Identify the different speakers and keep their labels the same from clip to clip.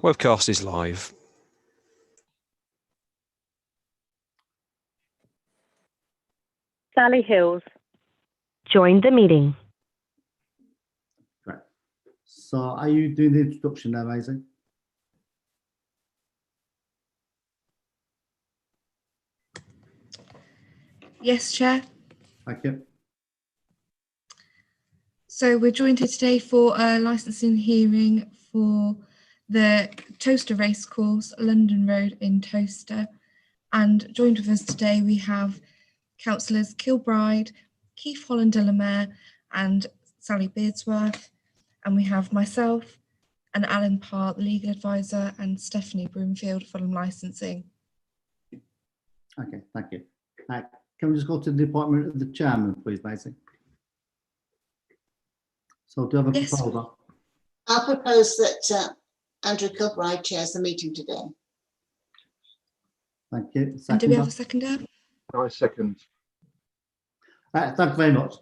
Speaker 1: Webcast is live.
Speaker 2: Sally Hills joined the meeting.
Speaker 3: Right. So are you doing the introduction now, Maisie?
Speaker 4: Yes, Chair.
Speaker 3: Thank you.
Speaker 4: So we're joined here today for a licensing hearing for the Towcester Racecourse, London Road in Towcester. And joined with us today we have councillors Kilbride, Keith Holland-Delamere and Sally Beardsworth. And we have myself and Alan Parr, the legal advisor, and Stephanie Broomfield, Fulham Licensing.
Speaker 3: Okay, thank you. Can we just go to the appointment of the chairman, please, Maisie? So do you have a
Speaker 4: Yes.
Speaker 3: proposal?
Speaker 5: I'll propose that Andrew Kilbride chairs the meeting today.
Speaker 3: Thank you.
Speaker 4: And do we have a
Speaker 3: Seconder?
Speaker 4: seconder?
Speaker 6: I second.
Speaker 3: Thank you very much.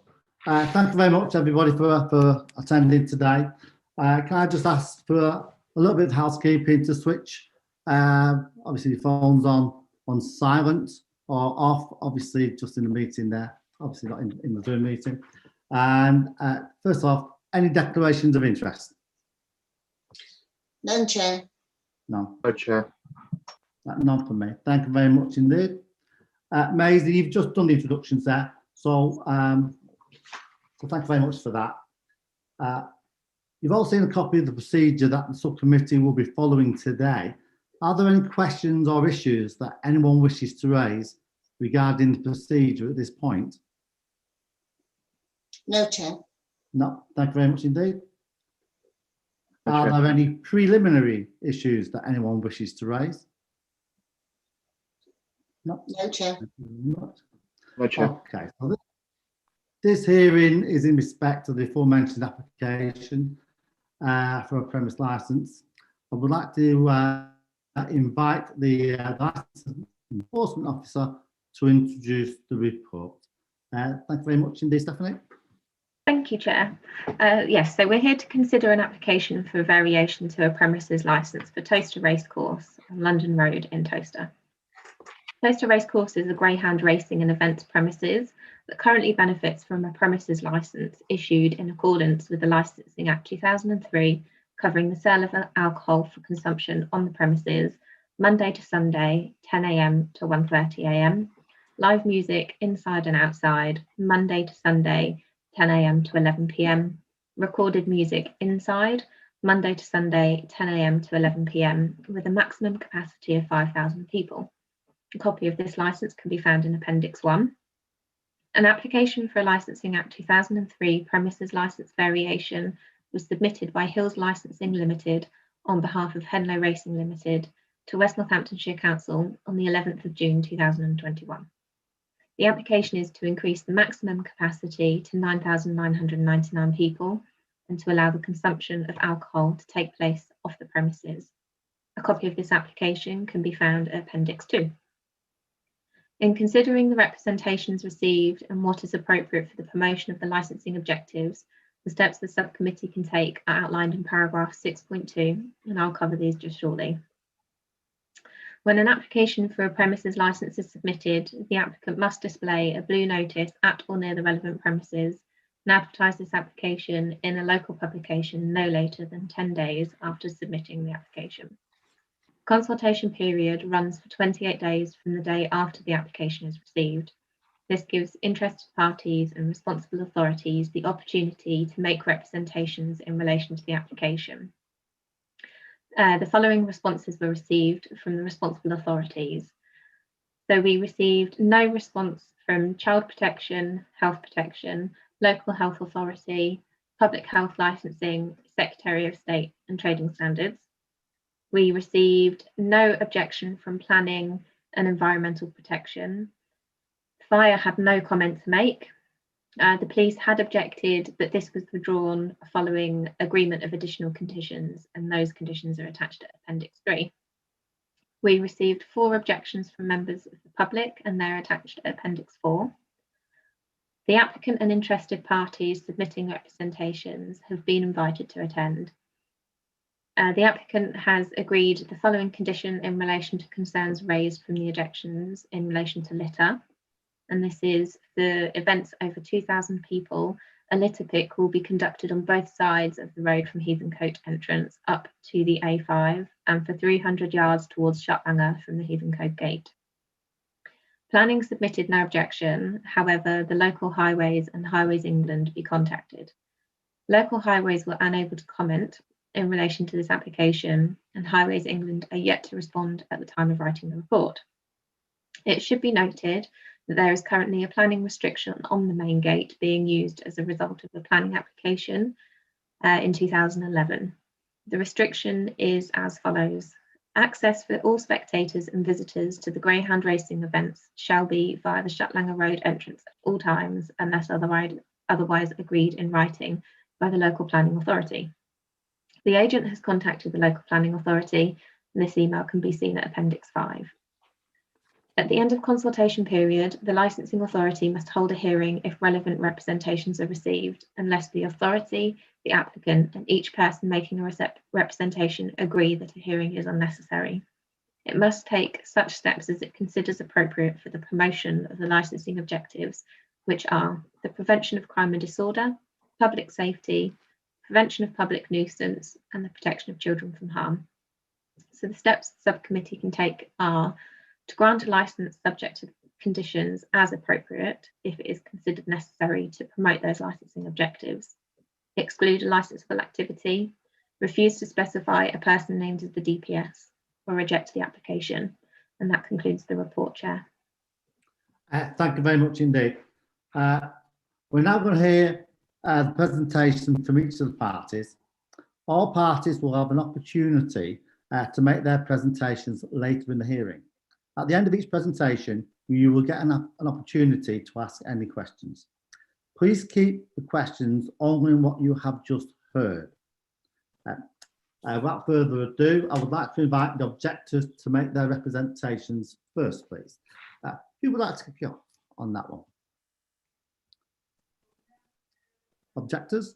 Speaker 3: Thank you very much, everybody, for attending today. Can I just ask for a little bit of housekeeping to switch, obviously, your phones on silent or off, obviously, just in the meeting there, obviously not in the Zoom meeting. And first off, any declarations of interest?
Speaker 5: None, Chair.
Speaker 3: No,
Speaker 6: No, Chair.
Speaker 3: none for me. Thank you very much indeed. Maisie, you've just done the introductions there, so so thank you very much for that. You've all seen a copy of the procedure that the subcommittee will be following today. Are there any questions or issues that anyone wishes to raise regarding the procedure at this point?
Speaker 5: No, Chair.
Speaker 3: No, thank you very much indeed.
Speaker 6: No,
Speaker 3: Are
Speaker 6: Chair.
Speaker 3: there any preliminary issues that anyone wishes to raise? No.
Speaker 5: No, Chair.
Speaker 3: Thank you very much.
Speaker 6: No, Chair.
Speaker 3: Okay, so this hearing is in respect of the aforementioned application for a premise licence. I would like to invite the licence enforcement officer to introduce the report. Thank you very much indeed, Stephanie.
Speaker 7: Thank you, Chair. Yes, so we're here to consider an application for a variation to a premises licence for Towcester Racecourse on London Road in Towcester. Towcester Racecourse is a greyhound racing and events premises that currently benefits from a premises licence issued in accordance with the Licensing Act 2003, covering the sale of alcohol for consumption on the premises Monday to Sunday, 10 AM to 1:30 AM, live music inside and outside, Monday to Sunday, 10 AM to 11 PM, recorded music inside, Monday to Sunday, 10 AM to 11 PM, with a maximum capacity of 5,000 people. A copy of this licence can be found in Appendix 1. An application for a Licensing Act 2003 premises licence variation was submitted by Hills Licensing Limited on behalf of Henlow Racing Limited to West Northamptonshire Council on the 11th of June 2021. The application is to increase the maximum capacity to 9,999 people and to allow the consumption of alcohol to take place off the premises. A copy of this application can be found at Appendix 2. In considering the representations received and what is appropriate for the promotion of the licensing objectives, the steps the subcommittee can take are outlined in paragraph 6.2, and I'll cover these just shortly. When an application for a premises licence is submitted, the applicant must display a blue notice at or near the relevant premises and advertise this application in a local publication no later than 10 days after submitting the application. The consultation period runs for 28 days from the day after the application is received. This gives interested parties and responsible authorities the opportunity to make representations in relation to the application. The following responses were received from the responsible authorities. So we received no response from Child Protection, Health Protection, Local Health Authority, Public Health Licensing, Secretary of State and Trading Standards. We received no objection from Planning and Environmental Protection. Fire had no comment to make. The police had objected, but this was withdrawn following agreement of additional conditions, and those conditions are attached at Appendix 3. We received 4 objections from members of the public, and they're attached at Appendix 4. The applicant and interested parties submitting representations have been invited to attend. The applicant has agreed the following condition in relation to concerns raised from the objections in relation to litter. And this is the events over 2,000 people. A litter pick will be conducted on both sides of the road from Heathencote entrance up to the A5 and for 300 yards towards Shuttlanger from the Heathencote gate. Planning submitted no objection. However, the local highways and Highways England be contacted. Local highways were unable to comment in relation to this application, and Highways England are yet to respond at the time of writing the report. It should be noted that there is currently a planning restriction on the main gate being used as a result of the planning application in 2011. The restriction is as follows. Access for all spectators and visitors to the greyhound racing events shall be via the Shuttlanger Road entrance at all times unless otherwise agreed in writing by the local planning authority. The agent has contacted the local planning authority, and this email can be seen at Appendix 5. At the end of consultation period, the licensing authority must hold a hearing if relevant representations are received, unless the authority, the applicant, and each person making a representation agree that a hearing is unnecessary. It must take such steps as it considers appropriate for the promotion of the licensing objectives, which are the prevention of crime and disorder, public safety, prevention of public nuisance, and the protection of children from harm. So the steps the subcommittee can take are to grant a licence subject to conditions as appropriate if it is considered necessary to promote those licensing objectives, exclude a licensable activity, refuse to specify a person named as the DPS, or reject the application. And that concludes the report, Chair.
Speaker 3: Thank you very much indeed. We're now going to hear the presentation from each of the parties. All parties will have an opportunity to make their presentations later in the hearing. At the end of each presentation, you will get an opportunity to ask any questions. Please keep the questions only on what you have just heard. Without further ado, I would like to invite the objectors to make their representations first, please. Who would like to kick off on that one? Objectors?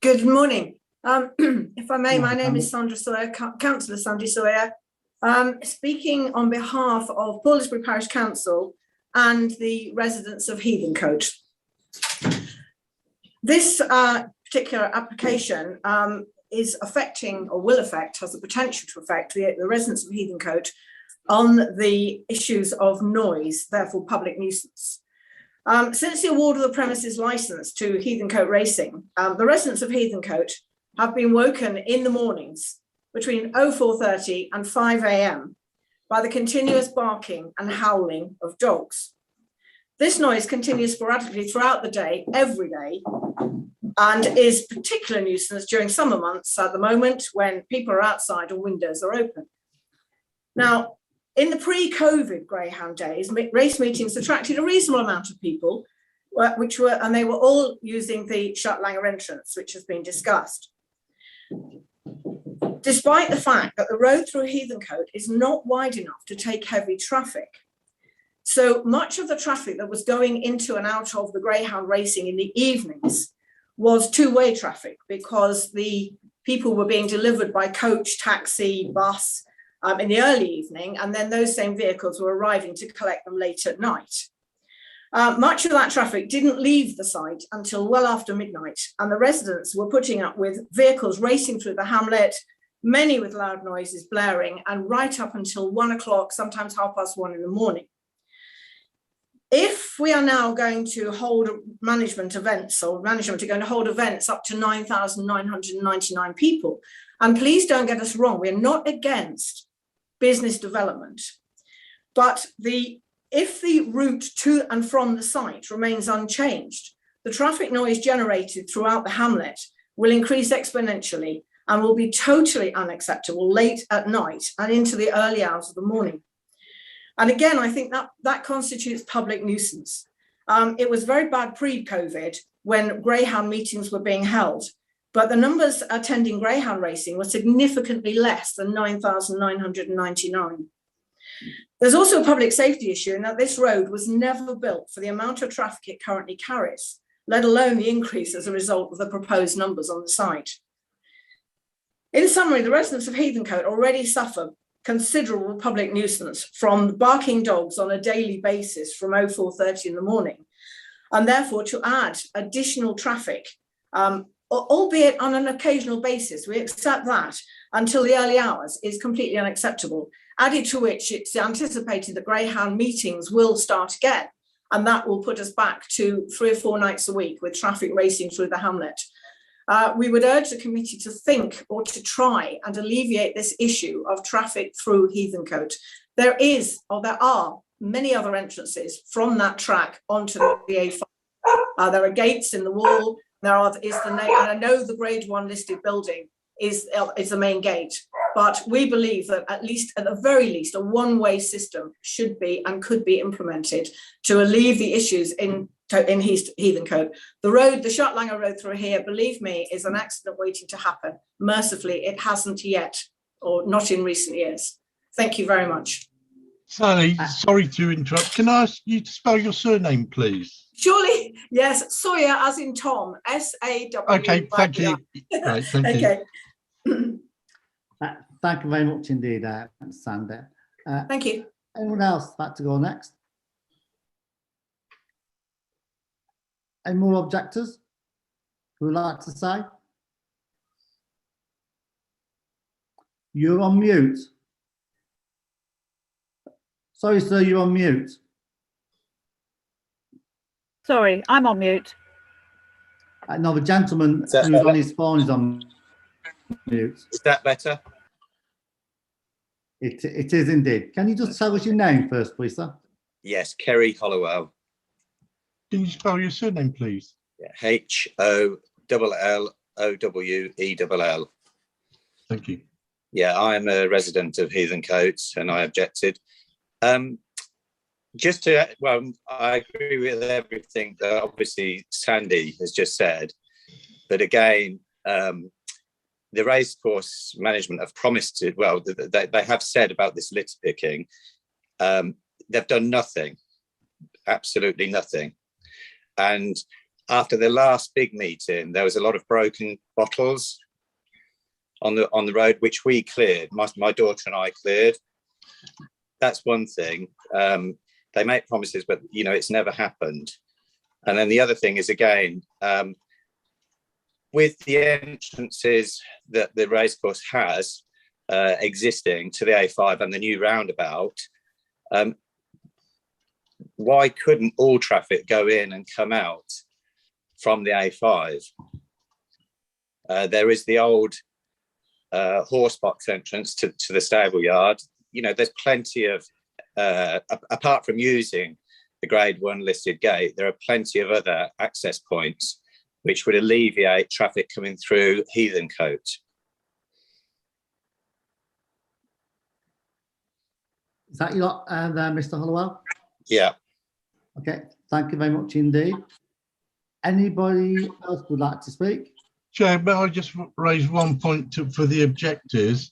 Speaker 1: Good morning. If I may, my name is Sandra Sawyer, Councillor Sandy Sawyer, speaking on behalf of Paulsbury Parish Council and the residents of Heathencote. This particular application is affecting, or will affect, has the potential to affect the residents of Heathencote on the issues of noise, therefore public nuisance. Since the award of the premises licence to Heathencote Racing, the residents of Heathencote have been woken in the mornings between 04:30 and 5 a.m. by the continuous barking and howling of dogs. This noise continues sporadically throughout the day, every day, and is particular nuisance during summer months at the moment when people are outside or windows are open. Now, in the pre-COVID greyhound days, race meetings attracted a reasonable amount of people, and they were all using the Shuttlanger entrance, which has been discussed. Despite the fact that the road through Heathencote is not wide enough to take heavy traffic. So much of the traffic that was going into and out of the greyhound racing in the evenings was two-way traffic, because the people were being delivered by coach, taxi, bus in the early evening, and then those same vehicles were arriving to collect them late at night. Much of that traffic didn't leave the site until well after midnight, and the residents were putting up with vehicles racing through the hamlet, many with loud noises blaring, and right up until 1 o'clock, sometimes 1:30 in the morning. If we are now going to hold management events, or management are going to hold events up to 9,999 people, and please don't get us wrong, we're not against business development, but if the route to and from the site remains unchanged, the traffic noise generated throughout the hamlet will increase exponentially and will be totally unacceptable late at night and into the early hours of the morning. And again, I think that constitutes public nuisance. It was very bad pre-COVID when greyhound meetings were being held, but the numbers attending greyhound racing were significantly less than 9,999. There's also a public safety issue in that this road was never built for the amount of traffic it currently carries. let alone the increase as a result of the proposed numbers on the site. In summary, the residents of Heathcote already suffer considerable public nuisance from barking dogs on a daily basis from 04:30 in the morning, and therefore to add additional traffic, albeit on an occasional basis, we accept that, until the early hours, is completely unacceptable. Added to which, it's anticipated that greyhound meetings will start again, and that will put us back to 3 or 4 nights a week with traffic racing through the hamlet. We would urge the committee to think or to try and alleviate this issue of traffic through Heathcote. There are many other entrances from that track onto the A5. There are gates in the wall. And I know the Grade 1 listed building is the main gate, but we believe that at the very least, a one-way system should be and could be implemented to alleviate the issues in Heathcote. The Shartlanger Road through here, believe me, is an accident waiting to happen. Mercifully, it hasn't yet, or not in recent years. Thank you very much.
Speaker 8: Sally, sorry to interrupt. Can I ask you to spell your surname, please?
Speaker 1: Surely, yes, Sawyer as in Tom, S-A-W.
Speaker 8: Okay, thank you. Right, thank you.
Speaker 1: Okay.
Speaker 3: Thank you very much indeed, Sandy.
Speaker 1: Thank you.
Speaker 3: Anyone else like to go next? Any more objectors who would like to say? You're on mute. Sorry, sir, you're on mute.
Speaker 9: Sorry, I'm on mute.
Speaker 3: No, the gentleman who's on his phone is on mute.
Speaker 10: Is that better?
Speaker 3: It is indeed. Can you just tell us your name first, please, sir?
Speaker 10: Yes, Kerry Hollowell.
Speaker 8: Can you spell your surname, please?
Speaker 10: Hollowell.
Speaker 8: Thank you.
Speaker 10: Yeah, I'm a resident of Heathcote and I objected. I agree with everything that obviously Sandy has just said. But again, the racecourse management have promised it. Well, they have said about this litter picking. They've done nothing, absolutely nothing. And after the last big meeting, there was a lot of broken bottles on the road, which we cleared. My daughter and I cleared. That's one thing. They make promises, but it's never happened. And then the other thing is, again, with the entrances that the racecourse has existing to the A5 and the new roundabout, why couldn't all traffic go in and come out from the A5? There is the old horse box entrance to the stable yard. There's plenty of, apart from using the Grade 1 listed gate, there are plenty of other access points which would alleviate traffic coming through Heathcote.
Speaker 3: Is that your there, Mr. Hollowell?
Speaker 10: Yeah.
Speaker 3: Okay, thank you very much indeed. Anybody else would like to speak?
Speaker 8: Chair, may I just raise one point for the objectors?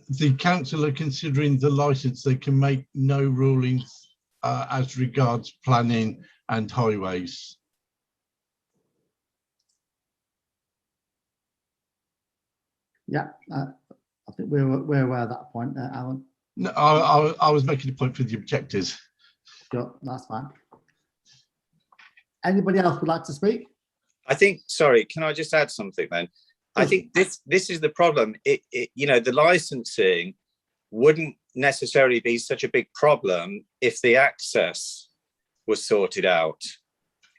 Speaker 8: The council are considering the licence. They can make no rulings as regards planning and highways.
Speaker 3: Yeah, I think we're aware of that point, Alan.
Speaker 8: No, I was making a point for the objectors.
Speaker 3: Sure, that's fine. Anybody else would like to speak?
Speaker 10: I think, sorry, can I just add something then? I think this is the problem. The licensing wouldn't necessarily be such a big problem if the access was sorted out.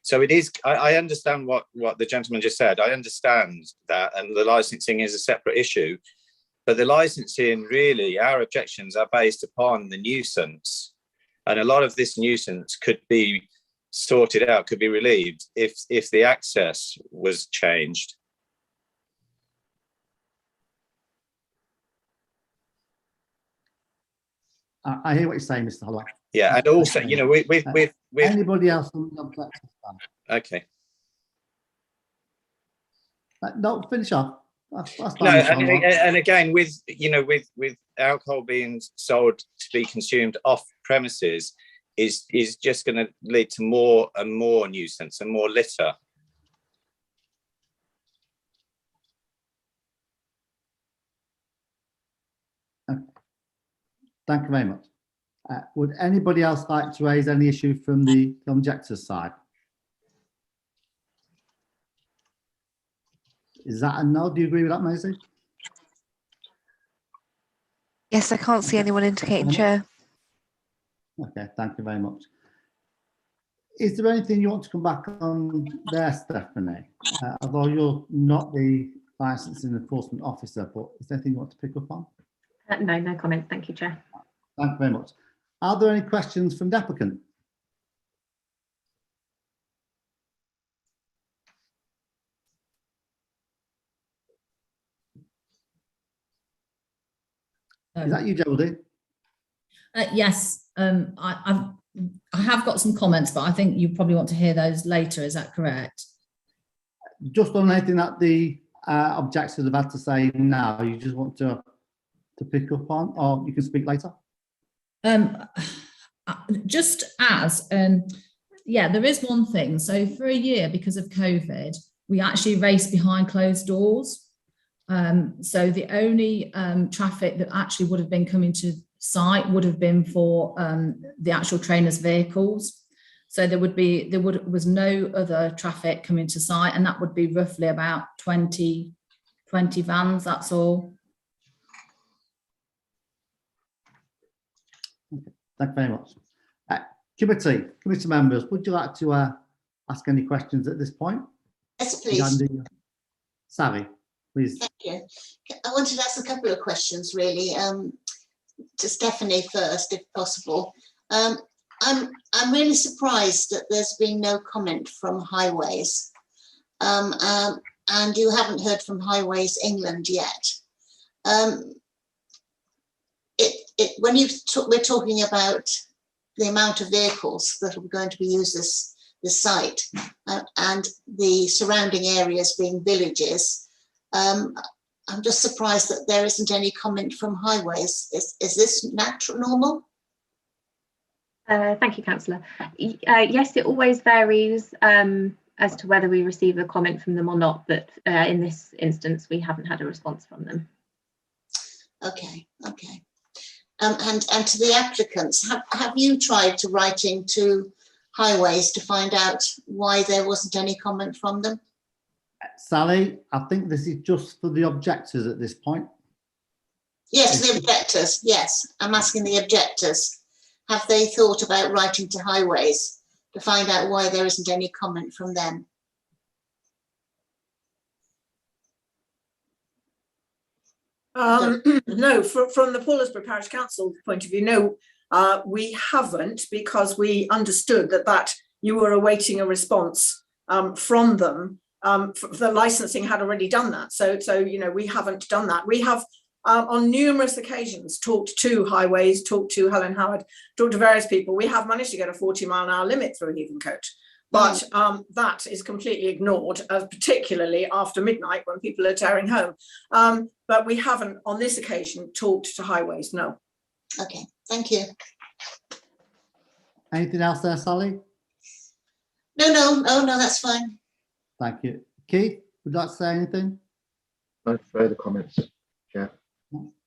Speaker 10: So it is, I understand what the gentleman just said. I understand that, and the licensing is a separate issue. But the licensing, really, our objections are based upon the nuisance. And a lot of this nuisance could be sorted out, could be relieved if the access was changed.
Speaker 3: I hear what you're saying, Mr. Holloway.
Speaker 10: Yeah, and also, with
Speaker 3: anybody else on the objective?
Speaker 10: Okay.
Speaker 3: No, finish off. That's fine,
Speaker 10: No, and again, with alcohol being sold to be consumed off premises, is just going to lead to more and more nuisance and more litter.
Speaker 3: Thank you very much. Would anybody else like to raise any issue from the objector's side? Is that a no? Do you agree with that, Maisie?
Speaker 11: Yes, I can't see anyone indicating, Chair.
Speaker 3: Okay, thank you very much. Is there anything you want to come back on there, Stephanie? Although you're not the licensing enforcement officer, but is there anything you want to pick up on?
Speaker 7: No comment. Thank you, Chair.
Speaker 3: Thank you very much. Are there any questions from the applicant? Is that you, Geraldine?
Speaker 12: Yes, I have got some comments, but I think you probably want to hear those later. Is that correct?
Speaker 3: Just on anything that the objectors have had to say now, you just want to pick up on, or you can speak later?
Speaker 12: Just as, yeah, there is one thing. So for a year, because of COVID, we actually raced behind closed doors. So the only traffic that actually would have been coming to site would have been for the actual trainers' vehicles. So there was no other traffic coming to site, and that would be roughly about 20 vans, that's all.
Speaker 3: Okay, thank you very much. Committee members, would you like to ask any questions at this point?
Speaker 5: Yes, please.
Speaker 3: Sally, please.
Speaker 5: Thank you. I wanted to ask a couple of questions, really, to Stephanie first, if possible. I'm really surprised that there's been no comment from Highways, and you haven't heard from Highways England yet. When we're talking about the amount of vehicles that are going to be used this site and the surrounding areas being villages, I'm just surprised that there isn't any comment from Highways. Is this normal?
Speaker 7: Thank you, Councillor. Yes, it always varies as to whether we receive a comment from them or not, but in this instance, we haven't had a response from them.
Speaker 5: Okay. And to the applicants, have you tried to write into Highways to find out why there wasn't any comment from them?
Speaker 3: Sally, I think this is just for the objectors at this point.
Speaker 5: Yes, the objectors. Yes, I'm asking the objectors. Have they thought about writing to Highways to find out why there isn't any comment from them?
Speaker 1: No, from the Poulsbury Parish Council point of view, no, we haven't, because we understood that you were awaiting a response from them. The licensing had already done that, so we haven't done that. We have on numerous occasions talked to Highways, talked to Helen Howard, talked to various people. We have managed to get a 40-mile-an-hour limit through Heathcote, but that is completely ignored, particularly after midnight when people are tearing home. But we haven't on this occasion talked to Highways, no.
Speaker 5: Okay, thank you.
Speaker 3: Anything else there, Sally?
Speaker 5: No, that's fine.
Speaker 3: Thank you. Keith, would you like to say anything?
Speaker 6: No further comments, Chair.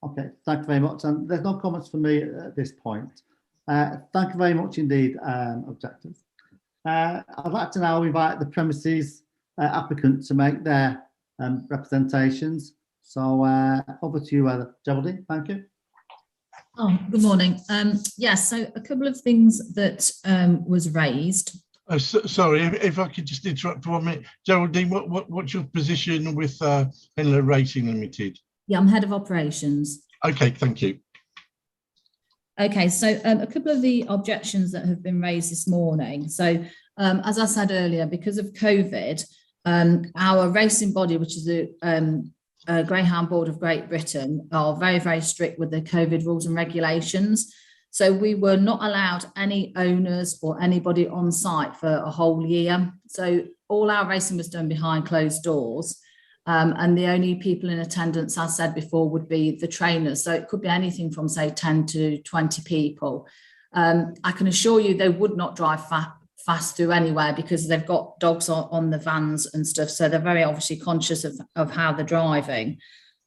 Speaker 3: Okay, thank you very much. And there's no comments from me at this point. Thank you very much indeed, objectors. I'd like to now invite the premises applicant to make their representations. So over to you, Geraldine. Thank you.
Speaker 12: Oh, good morning. Yes, so a couple of things that was raised.
Speaker 8: Sorry, if I could just interrupt for 1 minute. Geraldine, what's your position with Henlow Racing Limited?
Speaker 12: Yeah, I'm head of operations.
Speaker 8: Okay, thank you.
Speaker 12: Okay, so a couple of the objections that have been raised this morning. So as I said earlier, because of COVID, our racing body, which is the Greyhound Board of Great Britain, are very, very strict with the COVID rules and regulations. So we were not allowed any owners or anybody on site for a whole year. So all our racing was done behind closed doors. And the only people in attendance, as I said before, would be the trainers. So it could be anything from, say, 10 to 20 people. I can assure you they would not drive fast through anywhere because they've got dogs on the vans and stuff. So they're very obviously conscious of how they're driving.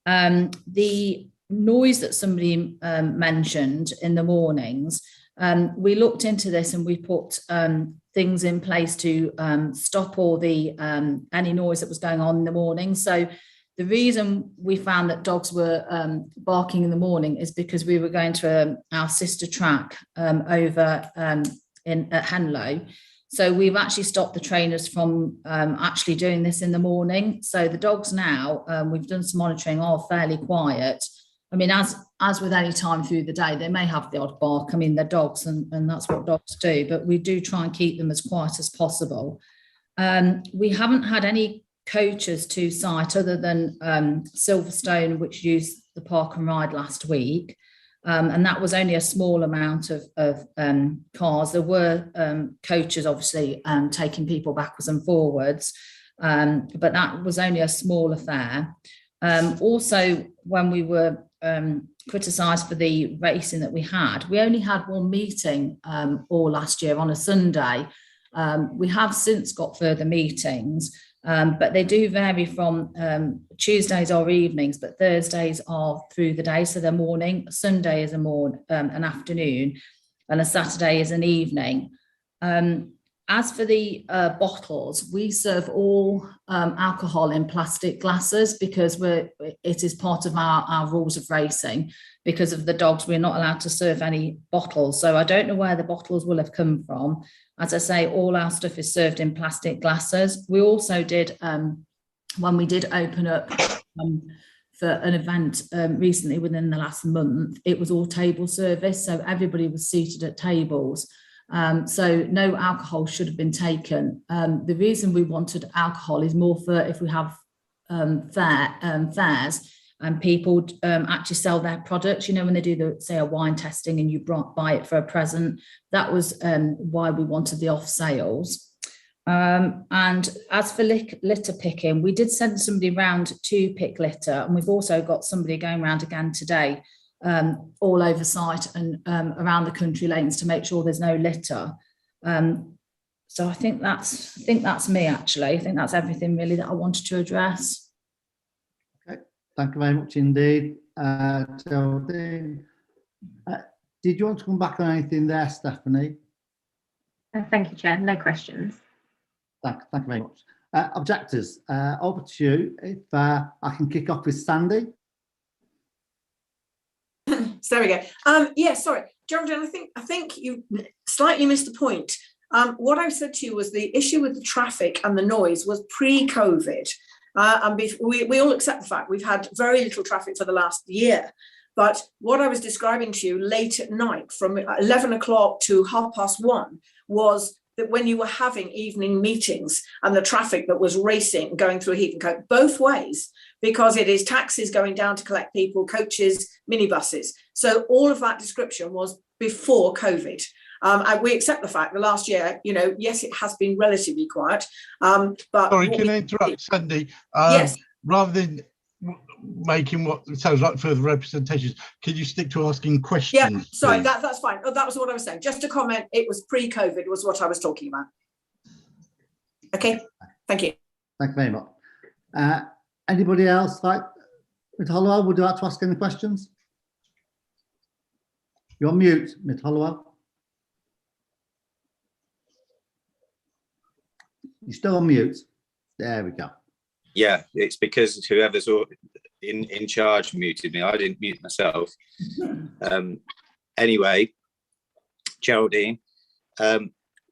Speaker 12: The noise that somebody mentioned in the mornings, we looked into this and we put things in place to stop all the any noise that was going on in the morning. So the reason we found that dogs were barking in the morning is because we were going to our sister track over at Henlow. So we've actually stopped the trainers from actually doing this in the morning. So the dogs now, we've done some monitoring, are fairly quiet. I mean, as with any time through the day, they may have the odd bark. I mean, they're dogs and that's what dogs do, but we do try and keep them as quiet as possible. We haven't had any coaches to site other than Silverstone, which used the park and ride last week. And that was only a small amount of cars. There were coaches obviously taking people backwards and forwards, but that was only a small affair. Also, when we were criticised for the racing that we only had one meeting all last year on a Sunday. We have since got further meetings, but they do vary from Tuesdays or evenings, but Thursdays are through the day. So they're morning, Sunday is an afternoon, and a Saturday is an evening. As for the bottles, we serve all alcohol in plastic glasses because it is part of our rules of racing. Because of the dogs, we're not allowed to serve any bottles. So I don't know where the bottles will have come from. As I say, all our stuff is served in plastic glasses. We also did, when we did open up for an event recently within the last month, it was all table service. So everybody was seated at tables. So no alcohol should have been taken. The reason we wanted alcohol is more for if we have fairs and people actually sell their products, you know, when they do say a wine testing and you buy it for a present. That was why we wanted the off sales. And as for litter picking, we did send somebody round to pick litter, and we've also got somebody going around again today, all over site and around the country lanes to make sure there's no litter. So I think that's me actually. I think that's everything really that I wanted to address.
Speaker 3: Okay, thank you very much indeed, Geraldine. Did you want to come back on anything there, Stephanie?
Speaker 7: Thank you, Chair. No questions.
Speaker 3: Thank you very much. Objectors, over to you. If I can kick off with Sandy.
Speaker 1: So there we go. Yeah, sorry, Geraldine, I think you slightly missed the point. What I said to you was the issue with the traffic and the noise was pre-COVID. And we all accept the fact we've had very little traffic for the last year. But what I was describing to you late at night from 11 o'clock to 1:30 was that when you were having evening meetings and the traffic that was racing, going through Heathcote both ways, because it is taxis going down to collect people, coaches, minibuses. So all of that description was before COVID. And we accept the fact the last year, you know, yes, it has been relatively quiet. But
Speaker 8: sorry, can I interrupt, Sandy?
Speaker 1: Yes.
Speaker 8: Rather than making what sounds like further representations, can you stick to asking questions?
Speaker 1: Yeah, sorry, that's fine. Oh, that was what I was saying. Just to comment, it was pre-COVID was what I was talking about. Okay, thank you.
Speaker 3: Thank you very much. Anybody else like Ms. Hollowell, would you like to ask any questions? You're on mute, Ms. Hollowell. You're still on mute. There we go.
Speaker 10: Yeah, it's because whoever's in charge muted me. I didn't mute myself. Anyway, Geraldine,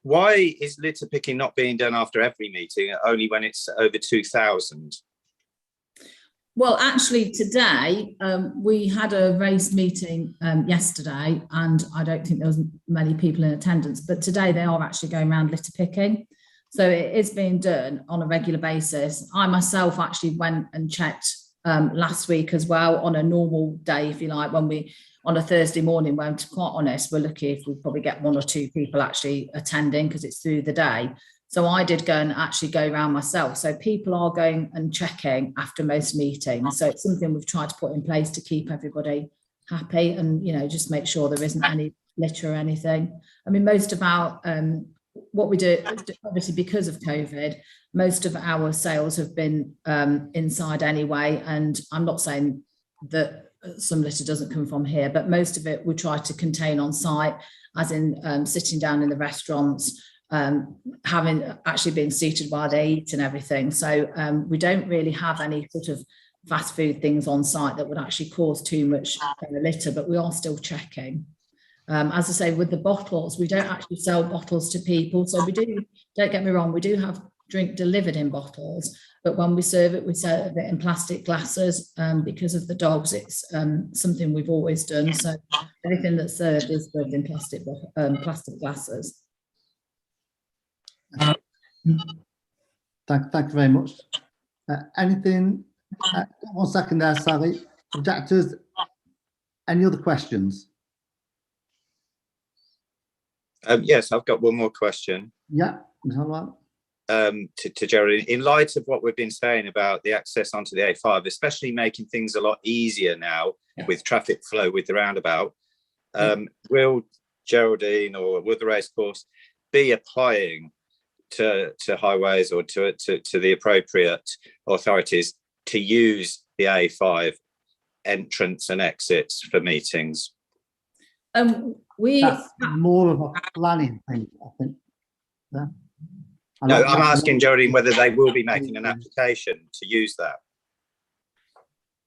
Speaker 10: why is litter picking not being done after every meeting, only when it's over 2,000?
Speaker 12: Well, actually today, we had a race meeting yesterday, and I don't think there was many people in attendance, but today they are actually going around litter picking. So it is being done on a regular basis. I myself actually went and checked last week as well on a normal day, if you like, when we, on a Thursday morning, when to be quite honest, we're lucky if we probably get 1 or 2 people actually attending because it's through the day. So I did go and actually go around myself. So people are going and checking after most meetings. So it's something we've tried to put in place to keep everybody happy and, you know, just make sure there isn't any litter or anything. I mean, most of our, what we do, obviously because of COVID, most of our sales have been inside anyway. And I'm not saying that some litter doesn't come from here, but most of it we try to contain on site, as in sitting down in the restaurants, having actually being seated while they eat and everything. So we don't really have any sort of fast food things on site that would actually cause too much litter, but we are still checking. As I say, with the bottles, we don't actually sell bottles to people. So we do, don't get me wrong, we do have drink delivered in bottles, but when we serve it in plastic glasses. Because of the dogs, it's something we've always done. So everything that's served is served in plastic glasses.
Speaker 3: Thank you very much. Anything? 1 second there, Sally. Objectors, any other questions?
Speaker 10: Yes, I've got one more question.
Speaker 3: Yeah.
Speaker 10: To Geraldine, in light of what we've been saying about the access onto the A5, especially making things a lot easier now with traffic flow with the roundabout, will Geraldine or will the racecourse be applying to highways or to the appropriate authorities to use the A5 entrance and exits for meetings?
Speaker 3: That's more of a planning thing, I think. Yeah.
Speaker 10: No, I'm asking Geraldine whether they will be making an application to use that.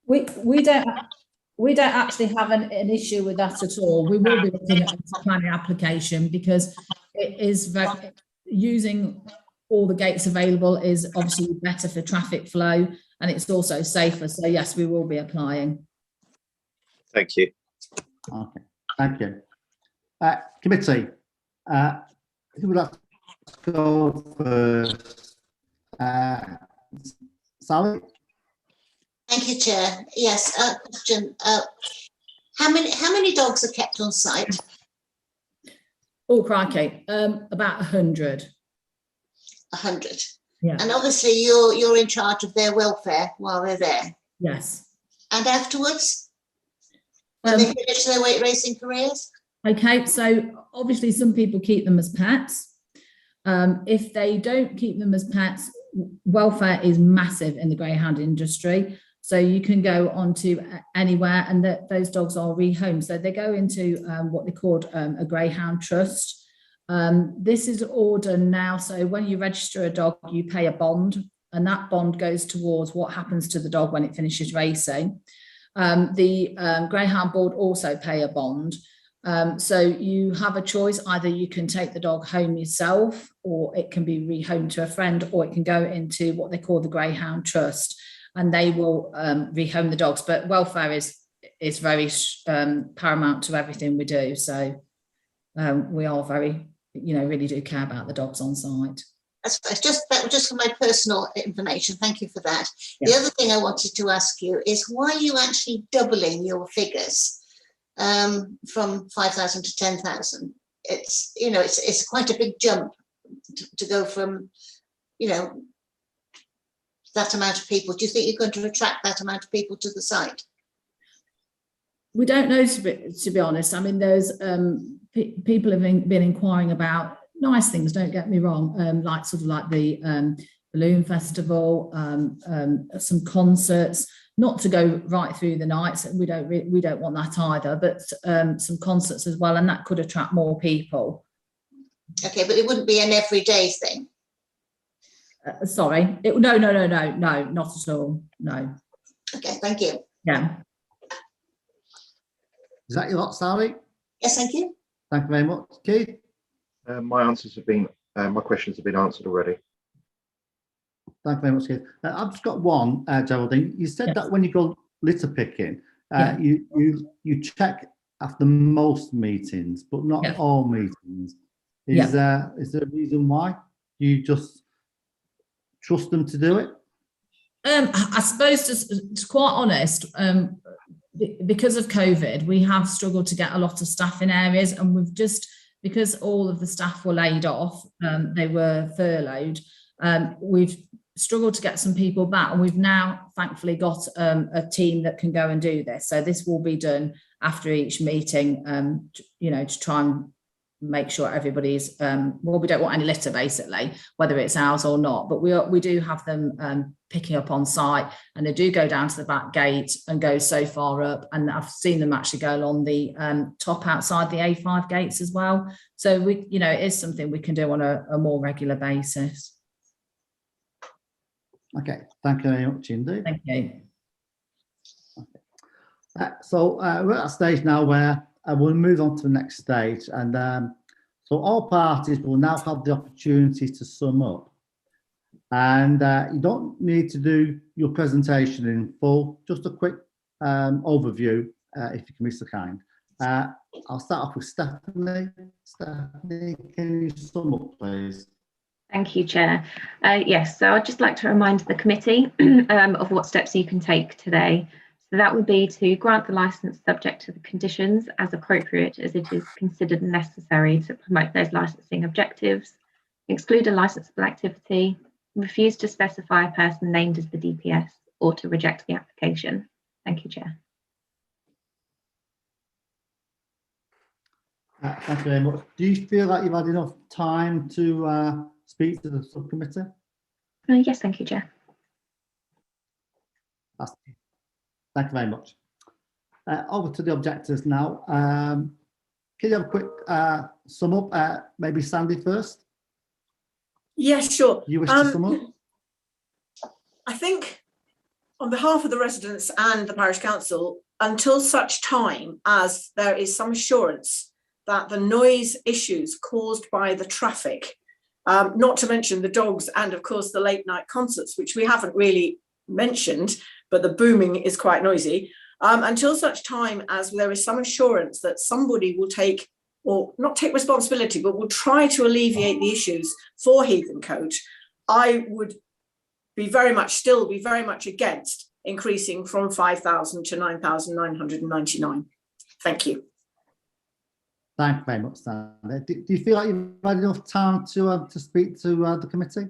Speaker 12: We don't actually have an issue with that at all. We will be looking at a planning application because it is very, using all the gates available is obviously better for traffic flow, and it's also safer. So yes, we will be applying.
Speaker 10: Thank you.
Speaker 3: Okay, thank you. Committee, who would like to go first? Sally?
Speaker 5: Thank you, Chair. Yes, question. How many dogs are kept on site?
Speaker 12: Oh, crikey. About 100.
Speaker 5: 100.
Speaker 12: Yeah.
Speaker 5: And obviously you're in charge of their welfare while they're there.
Speaker 12: Yes.
Speaker 5: And afterwards, when they finish their weight racing careers?
Speaker 12: Okay, so obviously some people keep them as pets. If they don't keep them as pets, welfare is massive in the greyhound industry. So you can go onto anywhere and those dogs are rehomed. So they go into what they called a greyhound trust. This is all done now. So when you register a dog, you pay a bond, and that bond goes towards what happens to the dog when it finishes racing. The Greyhound Board also pay a bond. So you have a choice. Either you can take the dog home yourself, or it can be rehomed to a friend, or it can go into what they call the Greyhound Trust, and they will rehome the dogs. But welfare is very paramount to everything we do. So we are very, really do care about the dogs on site.
Speaker 5: That was just for my personal information. Thank you for that.
Speaker 12: Yeah.
Speaker 5: The other thing I wanted to ask you is why are you actually doubling your figures from 5,000 to 10,000? It's quite a big jump to go from, that amount of people. Do you think you're going to attract that amount of people to the site?
Speaker 12: We don't know, to be honest. I mean, there's people have been inquiring about nice things, don't get me wrong, like the balloon festival, some concerts, not to go right through the nights. We don't want that either, but some concerts as well, and that could attract more people.
Speaker 5: Okay, but it wouldn't be an everyday thing.
Speaker 12: Sorry, no, not at all. No.
Speaker 5: Okay, thank you.
Speaker 12: Yeah.
Speaker 3: Is that your lot, Sally?
Speaker 5: Yes, thank you.
Speaker 3: Thank you very much. Keith?
Speaker 6: My answers have been, my questions have been answered already.
Speaker 3: Thank you very much, Keith. I've just got one, Geraldine. You said that when you go litter picking, you check after most meetings, but not all meetings. Is there a reason why? You just trust them to do it?
Speaker 12: I suppose, to quite honest, because of COVID, we have struggled to get a lot of staff in areas, and we've just, because all of the staff were laid off, they were furloughed, we've struggled to get some people back, and we've now thankfully got a team that can go and do this. So this will be done after each meeting, you know, to try and make sure everybody's, well, we don't want any litter basically, whether it's ours or not, but we do have them picking up on site, and they do go down to the back gate and go so far up, and I've seen them actually go along the top outside the A5 gates as well. So we, you know, it is something we can do on a more regular basis.
Speaker 3: Okay, thank you very much indeed.
Speaker 12: Thank you.
Speaker 3: So we're at a stage now where we'll move on to the next stage, and so all parties will now have the opportunity to sum up. And you don't need to do your presentation in full, just a quick overview, if you can be so kind. I'll start off with Stephanie. Stephanie, can you sum up, please?
Speaker 7: Thank you, Chair. Yes, so I'd just like to remind the committee of what steps you can take today. So that would be to grant the licence subject to the conditions as appropriate as it is considered necessary to promote those licensing objectives, exclude a licensable activity, refuse to specify a person named as the DPS, or to reject the application. Thank you, Chair.
Speaker 3: Thank you very much. Do you feel like you've had enough time to speak to the subcommittee?
Speaker 7: Yes, thank you, Chair.
Speaker 3: Thank you very much. Over to the objectives now. Can you have a quick sum up? Maybe Sandy first.
Speaker 1: Yes, sure.
Speaker 3: You wish to sum up?
Speaker 1: I think on behalf of the residents and the parish council, until such time as there is some assurance that the noise issues caused by the traffic, not to mention the dogs and of course the late night concerts, which we haven't really mentioned, but the booming is quite noisy, until such time as there is some assurance that somebody will take, or not take responsibility, but will try to alleviate the issues for Heathcote, I would be very much against increasing from 5,000 to 9,999. Thank you.
Speaker 3: Thank you very much, Sandy. Do you feel like you've had enough time to speak to the committee?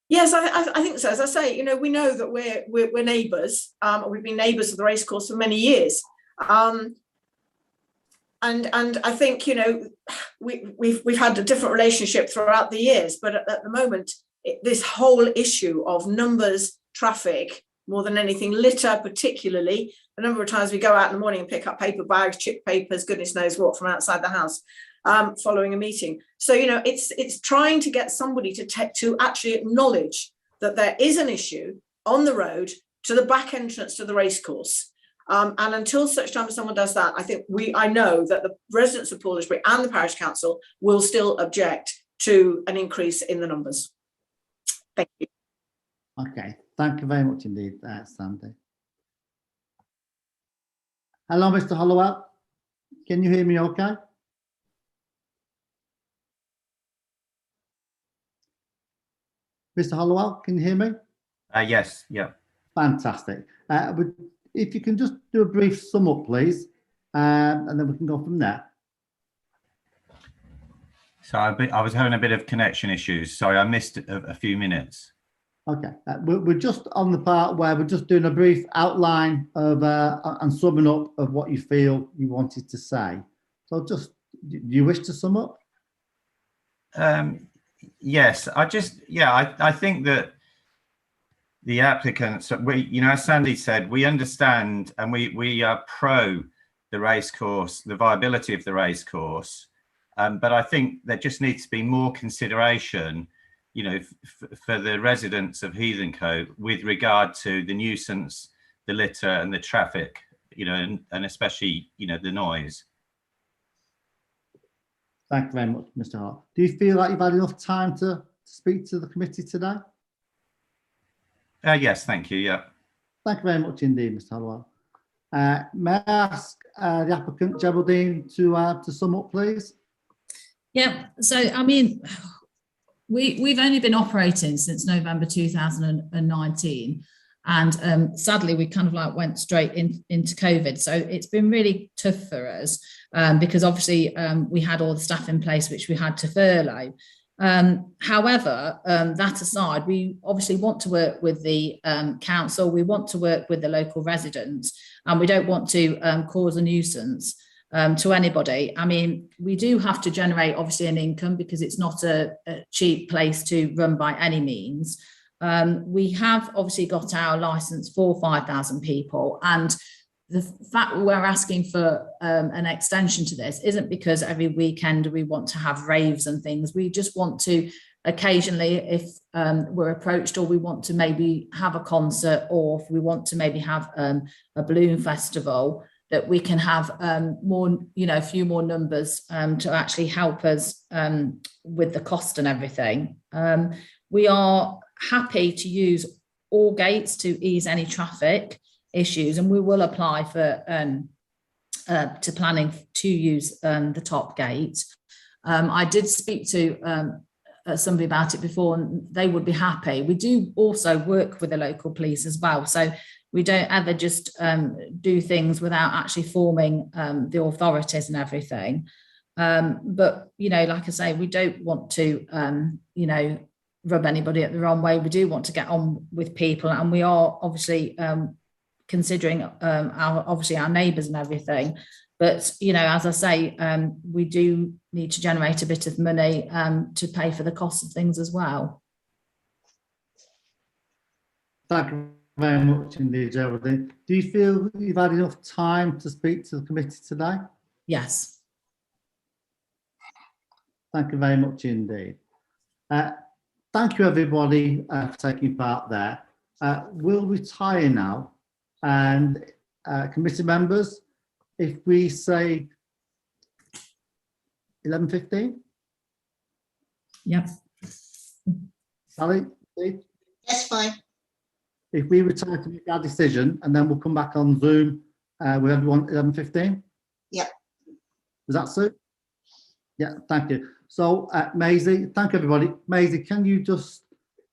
Speaker 1: Yes, I think so. As I say, you know, we know that we're neighbours. We've been neighbours of the racecourse for many years, and I think, you know, we've had a different relationship throughout the years, but at the moment, this whole issue of numbers, traffic, more than anything, litter particularly, the number of times we go out in the morning and pick up paper bags, chip papers, goodness knows what, from outside the house, following a meeting. So, you know, it's trying to get somebody to actually acknowledge that there is an issue on the road to the back entrance to the racecourse. And until such time as someone does that, I know that the residents of Poulsbury and the parish council will still object to an increase in the numbers. Thank you.
Speaker 3: Okay, thank you very much indeed, Sandy. Hello, Mr. Hollowell. Can you hear me okay? Mr. Hollowell, can you hear me?
Speaker 13: Yes, yeah.
Speaker 3: Fantastic. If you can just do a brief sum up, please, and then we can go from there.
Speaker 13: So I was having a bit of connection issues. Sorry, I missed a few minutes.
Speaker 3: Okay, we're just on the part where we're just doing a brief outline of and summing up of what you feel you wanted to say. So just, do you wish to sum up?
Speaker 13: Yes, I think that the applicants, as Sandy said, we understand and we are pro the racecourse, the viability of the racecourse, but I think there just needs to be more consideration, you know, for the residents of Heathcote with regard to the nuisance, the litter and the traffic, you know, and especially, you know, the noise.
Speaker 3: Thank you very much, Mr. Hart. Do you feel like you've had enough time to speak to the committee today?
Speaker 13: Yes, thank you, yeah.
Speaker 3: Thank you very much indeed, Mr. Hollowell. May I ask the applicant, Geraldine, to sum up, please?
Speaker 12: Yeah, so, I mean, we've only been operating since November 2019. And sadly, we kind of like went straight into COVID. So it's been really tough for us because obviously we had all the staff in place, which we had to furlough. However, that aside, we obviously want to work with the council, we want to work with the local residents, and we don't want to cause a nuisance to anybody. I mean, we do have to generate obviously an income because it's not a cheap place to run by any means. We have obviously got our license for 5,000 people, and the fact we're asking for an extension to this isn't because every weekend we want to have raves and things. We just want to occasionally, if we're approached, or we want to maybe have a concert, or if we want to maybe have a balloon festival, that we can have more, you know, a few more numbers to actually help us with the cost and everything. We are happy to use all gates to ease any traffic issues, and we will apply for to planning to use the top gate. I did speak to somebody about it before, and they would be happy. We do also work with the local police as well, so we don't ever just do things without actually forming the authorities and everything. But, you know, like I say, we don't want to, you know, rub anybody up the wrong way. We do want to get on with people, and we are obviously considering our neighbours and everything. But, you know, as I say, we do need to generate a bit of money to pay for the cost of things as well.
Speaker 3: Thank you very much indeed, Geraldine. Do you feel you've had enough time to speak to the committee today?
Speaker 12: Yes.
Speaker 3: Thank you very much indeed. Thank you everybody for taking part there. We'll retire now, and committee members, if we say 11:15?
Speaker 12: Yep.
Speaker 3: Sally?
Speaker 5: That's fine.
Speaker 3: If we retire to make our decision, and then we'll come back on Zoom with everyone 11:15?
Speaker 5: Yep.
Speaker 3: Does that suit? Yeah, thank you. So, Maisie, thank you everybody. Maisie, can you just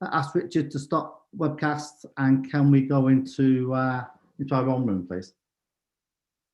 Speaker 3: ask Richard to stop webcast, and can we go into our own room, please?